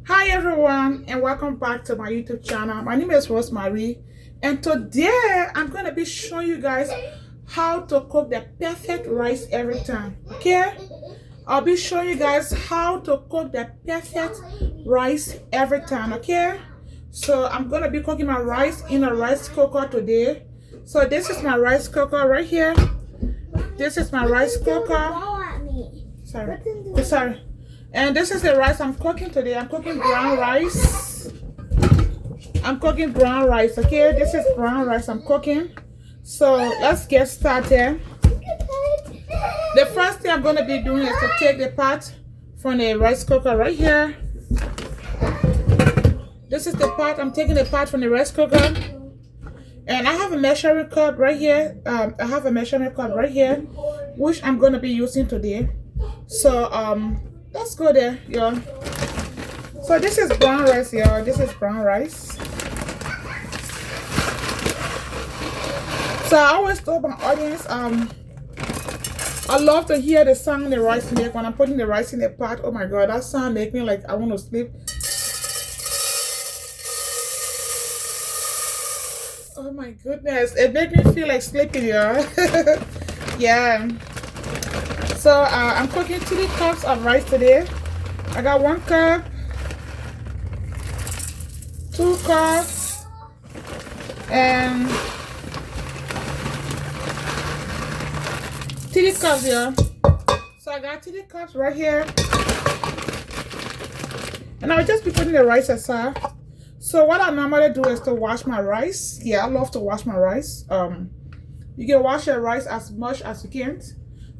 Hi everyone, and welcome back to my YouTube channel. My name is Rosemarie, and today I'm going to be showing you guys how to cook the perfect rice every time. Okay, I'll be showing you guys how to cook the perfect rice every time. Okay, so I'm going to be cooking my rice in a rice cooker today. So this is my rice cooker right here. This is my rice cooker. Sorry. And this is the rice I'm cooking today. I'm cooking brown rice. Okay, this is brown rice I'm cooking. So let's get started. The first thing I'm going to be doing is to take the pot from the rice cooker right here. This is the pot. I'm taking the pot from the rice cooker. And I have a measuring cup right here. Which I'm going to be using today. So let's go there, y'all. So this is brown rice, y'all. This is brown rice. So I always told my audience, I love to hear the sound the rice make when I'm putting the rice in the pot. Oh my god, that sound make me like I want to sleep. Oh my goodness, it made me feel like sleeping, y'all. Yeah. So I'm cooking 3 cups of rice today. I got 1 cup, 2 cups, and 3 cups here. So I got 3 cups right here. And I'll just be putting the rice aside. So what I normally do is to wash my rice. Yeah, I love to wash my rice. You can wash your rice as much as you can.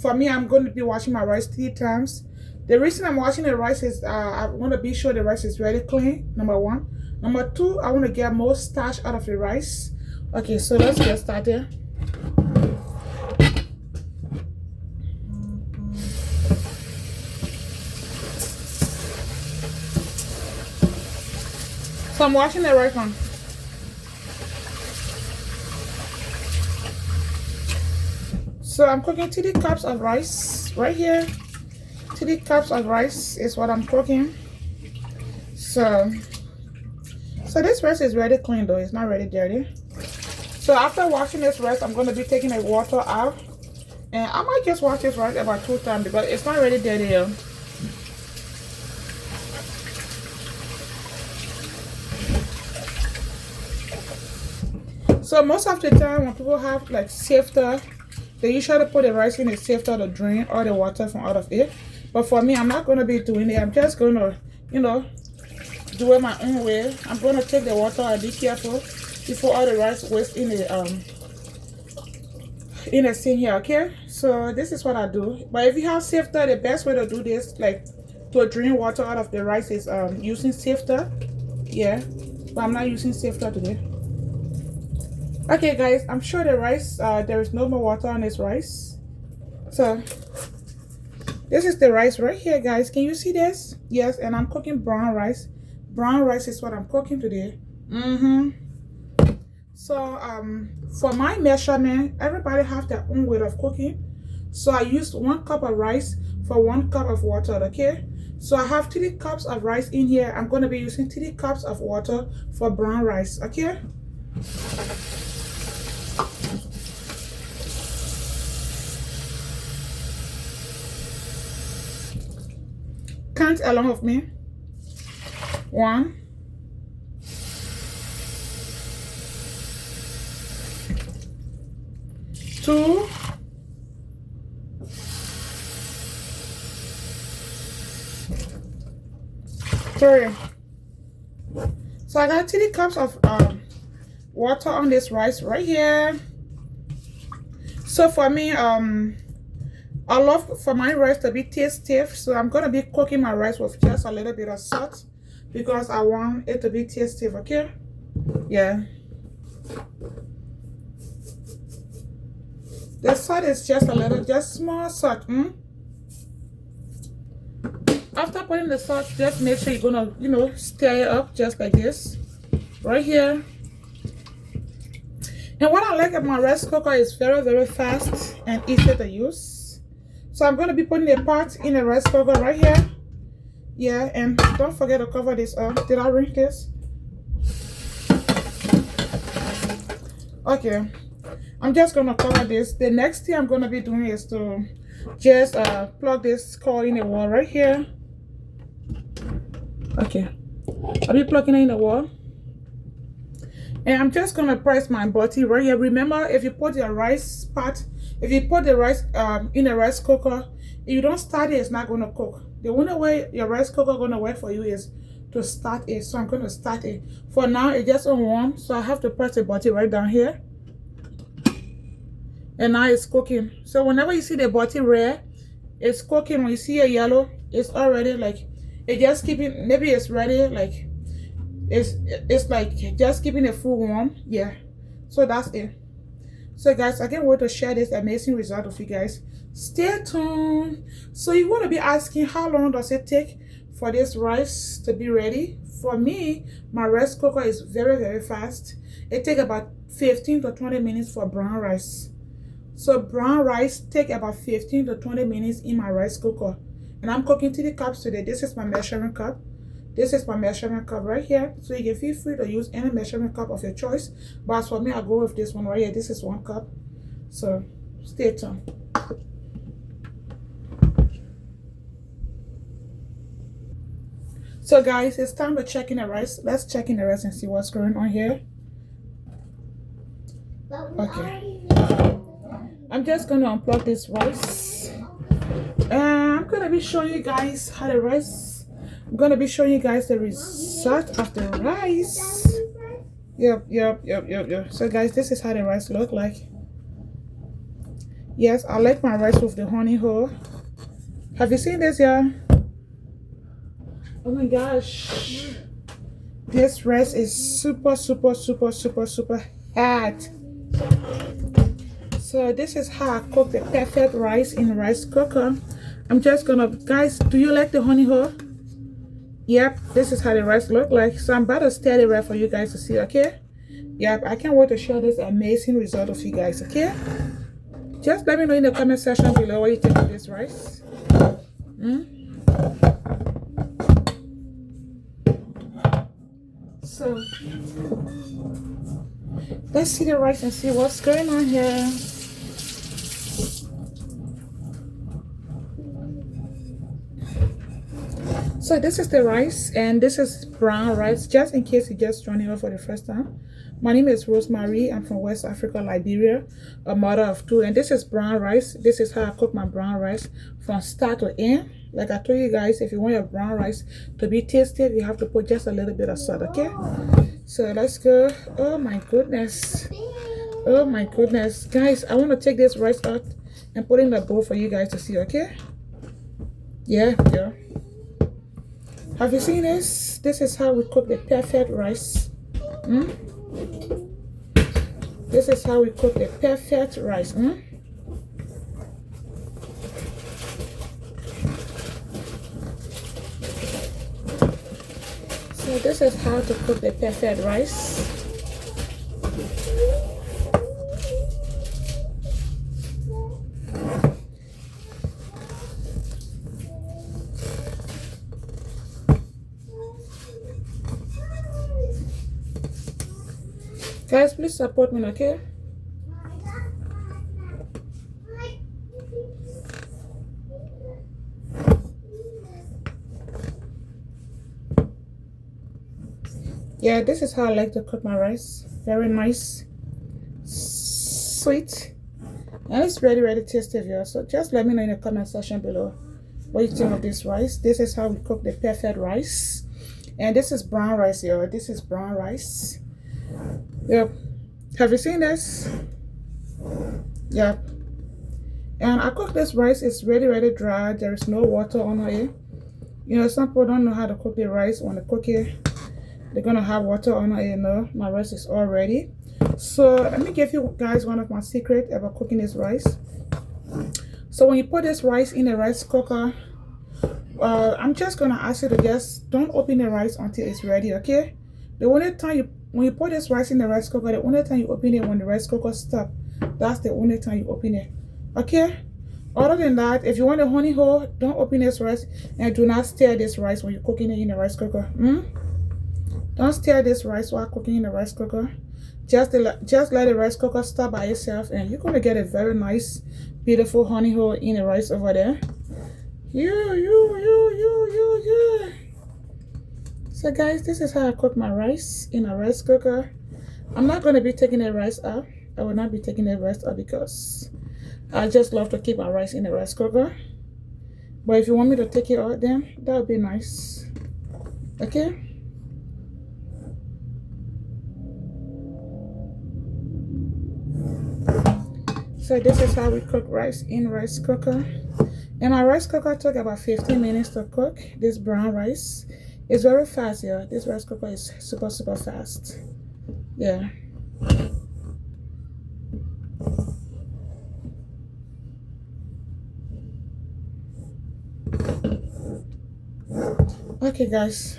For me, I'm going to be washing my rice 3 times. The reason I'm washing the rice is I want to be sure the rice is very clean, number 1. Number 2, I want to get more starch out of the rice. Okay, so let's get started. So I'm washing the rice on. So I'm cooking 3 cups of rice right here. 3 cups of rice is what I'm cooking. So this rice is really clean though. It's not really dirty. So after washing this rice, I'm going to be taking the water out. And I might just wash this rice about 2 times because it's not really dirty though. So most of the time when people have like sifter, they usually put the rice in a sifter to drain all the water from out of it. But for me, I'm not going to be doing it. I'm just going to, do it my own way. I'm going to take the water and be careful before all the rice waste in the sink here, okay? So this is what I do. But if you have sifter, the best way to do this, like to drain water out of the rice, is using sifter. Yeah, but I'm not using sifter today. Okay guys, I'm sure the rice, there is no more water on this rice. So this is the rice right here, guys. Can you see this? Yes, and I'm cooking brown rice. Brown rice is what I'm cooking today. So for my measurement, everybody have their own way of cooking. So I used 1 cup of rice for 1 cup of water. Okay, so I have 3 cups of rice in here. I'm going to be using 3 cups of water for brown rice. Okay, count along with me. 1, 2, 3. So I got 3 cups of water on this rice right here. So for me, I love for my rice to be tasty, so I'm going to be cooking my rice with just a little bit of salt because I want it to be tasty, okay? Yeah. The salt is just a little, just small salt. After putting the salt, just make sure you're going to, stir it up just like this, right here. And what I like about my rice cooker is very, very fast and easy to use. So I'm going to be putting the pot in the rice cooker right here. Yeah, and don't forget to cover this up. Did I ring this? Okay, I'm just gonna cover this. The next thing I'm gonna be doing is to just plug this coil in the wall right here. Okay, I'll be plugging it in the wall, and I'm just gonna press my body right here. Remember, if you put the rice pot, if you put the rice in a rice cooker, if you don't start it, it's not gonna cook. The only way your rice cooker gonna work for you is to start it. So I'm gonna start it. For now, it's just on warm, so I have to press the button right down here, and now it's cooking. So whenever you see the button red, it's cooking. When you see a yellow, it's already like it just keeping. Maybe it's ready. Like it's like just keeping the food warm. Yeah. So that's it. So guys, I can't wait to share this amazing result with you guys. Stay tuned. So you want to be asking, how long does it take for this rice to be ready? For me, my rice cooker is very fast. It takes about 15 to 20 minutes for brown rice. So brown rice take about 15 to 20 minutes in my rice cooker. And I'm cooking 3 cups today. This is my measuring cup. This is my measurement cup right here. So you can feel free to use any measurement cup of your choice. But as for me, I go with this one right here. This is 1 cup. So stay tuned. So guys, it's time to check in the rice. Let's check in the rice and see what's going on here. Okay. I'm just going to unplug this rice. I'm going to be showing you guys how the rice. I'm going to be showing you guys the result of the rice. Yep. So guys, this is how the rice look like. Yes, I like my rice with the honey hole. Have you seen this, y'all? Oh my gosh. This rice is super hot. So this is how I cook the perfect rice in rice cooker. I'm just gonna, guys, do you like the honey hole? Yep, this is how the rice look like. So I'm about to stir the rice for you guys to see, okay? Yep, I can't wait to share this amazing result with you guys, okay? Just let me know in the comment section below what you think of this rice. So let's see the rice and see what's going on here. So this is the rice, and this is brown rice, just in case you just joining us for the first time. My name is Rosemarie. I'm from West Africa, Liberia, a mother of 2, and this is brown rice. This is how I cook my brown rice from start to end. Like I told you guys, if you want your brown rice to be tasty, you have to put just a little bit of salt, okay? So let's go. Oh my goodness. Oh my goodness. Guys, I want to take this rice out and put it in the bowl for you guys to see, okay? Yeah. Have you seen this? This is how we cook the perfect rice. This is how we cook the perfect rice. So this is how to cook the perfect rice. Guys, please support me, okay? Yeah, this is how I like to cook my rice. Very nice, sweet, and it's really tasty, y'all. So just let me know in the comment section below what you think of this rice. This is how we cook the perfect rice, and this is brown rice, y'all. This is brown rice. Yep. Have you seen this? Yep. And I cook this rice. It's really dry. There is no water on it. You know, some people don't know how to cook the rice. When they cook it, they're gonna have water on it. You know, my rice is all ready. So let me give you guys one of my secrets about cooking this rice. So when you put this rice in the rice cooker, I'm just gonna ask you to just don't open the rice until it's ready, okay? The only time when you put this rice in the rice cooker, the only time you open it when the rice cooker stops. That's the only time you open it, okay? Other than that, if you want a honey hole, don't open this rice and do not stir this rice when you're cooking it in the rice cooker. Don't stir this rice while cooking in the rice cooker. Just let the rice cooker start by itself, and you're gonna get a very nice, beautiful honey hole in the rice over there. Yeah. So guys, this is how I cook my rice in a rice cooker. I'm not gonna be taking the rice out. I will not be taking the rice out because I just love to keep my rice in the rice cooker. But if you want me to take it out, then that would be nice. Okay. So this is how we cook rice in rice cooker. And my rice cooker took about 15 minutes to cook this brown rice. It's very fast, yeah. This rice cooker is super fast. Yeah. Okay guys,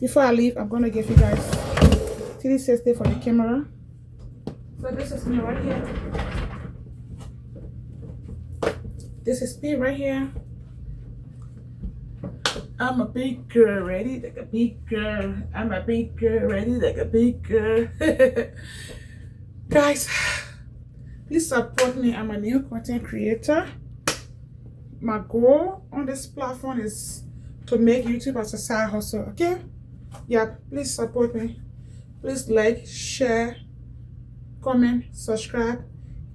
before I leave, I'm gonna give you guys 360 for the camera. So this is me right here. This is me right here. I'm a big girl, ready like a big girl. I'm a big girl, ready like a big girl. Guys, please support me. I'm a new content creator. My goal on this platform is to make YouTube as a side hustle, okay? Yeah, please support me. Please like, share, comment, subscribe,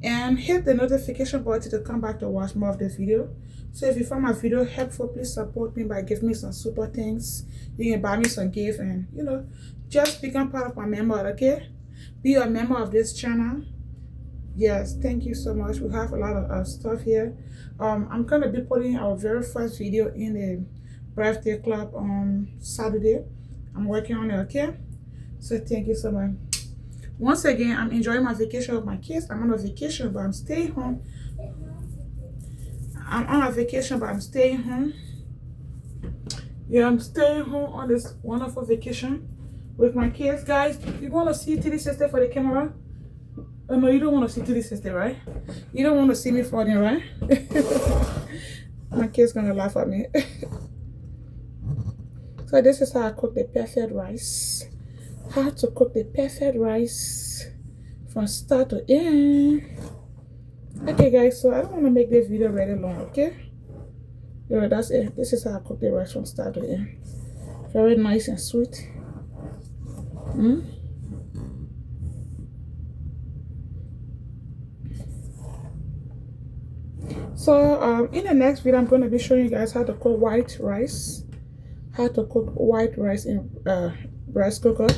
and hit the notification button to come back to watch more of the video. So if you find my video helpful, please support me by giving me some super things. You can buy me some gift and, you know, just become part of my member, okay? Be a member of this channel. Yes, thank you so much. We have a lot of stuff here. I'm going to be putting our very first video in the birthday club on Saturday. I'm working on it, okay? So thank you so much. Once again, I'm enjoying my vacation with my kids. I'm on a vacation, but I'm staying home. I'm on a vacation, but I'm staying home. Yeah, I'm staying home on this wonderful vacation with my kids. Guys, you want to see 360 for the camera? Oh no, you don't want to see 360, right? You don't want to see me falling, right? My kid's gonna laugh at me. So this is how I cook the perfect rice. How to cook the perfect rice from start to end. Okay guys, so I don't want to make this video very long, okay? Yeah, that's it. This is how I cook the rice from start to end. Very nice and sweet. So in the next video, I'm going to be showing you guys how to cook white rice. How to cook white rice in rice cooker.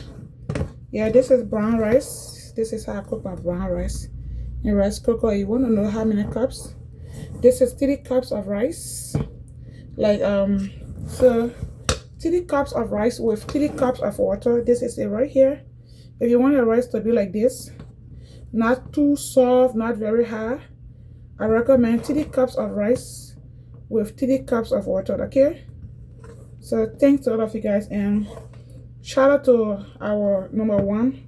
Yeah, this is brown rice. This is how I cook my brown rice in rice cooker. You want to know how many cups? This is 3 cups of rice. Like so 3 cups of rice with 3 cups of water. This is it right here. If you want your rice to be like this, not too soft, not very hard, I recommend 3 cups of rice with 3 cups of water, okay? So thanks to all of you guys, and shout out to our #1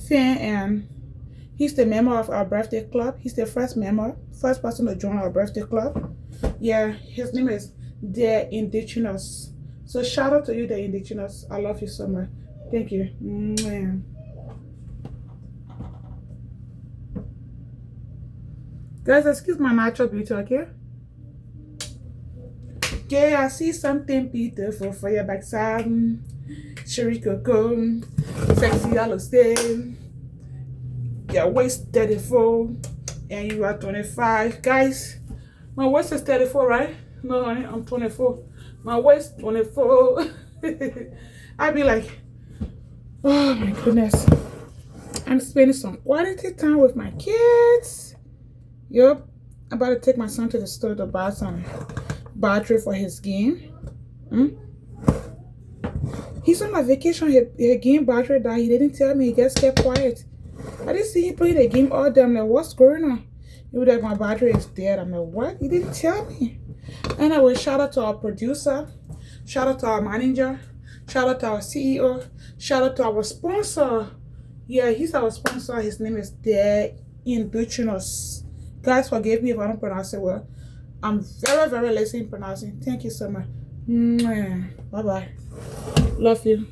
fan, and he's the member of our birthday club. He's the first person to join our birthday club. Yeah, his name is The Indigenous. So shout out to you, The Indigenous. I love you so much. Thank you. Guys, excuse my natural beauty, okay? Okay, I see something beautiful for your backside. Cherry cocoa, sexy yellow stain. Your waist 34 and you are 25. Guys, my waist is 34, right? No, honey, I'm 24. My waist 24. I'd be like, oh my goodness. I'm spending some quality time with my kids. Yup, I'm about to take my son to the store to buy some battery for his game. He's on my vacation. His game battery died. He didn't tell me. He just kept quiet. I didn't see him playing the game all day. I'm like, what's going on? He was like, my battery is dead. I'm like, what? He didn't tell me. Anyway, shout out to our producer. Shout out to our manager. Shout out to our CEO. Shout out to our sponsor. Yeah, he's our sponsor. His name is The Indigenous. guys forgive me if I don't pronounce it well. I'm very, very lazy in pronouncing. Thank you so much. Bye bye. Love you.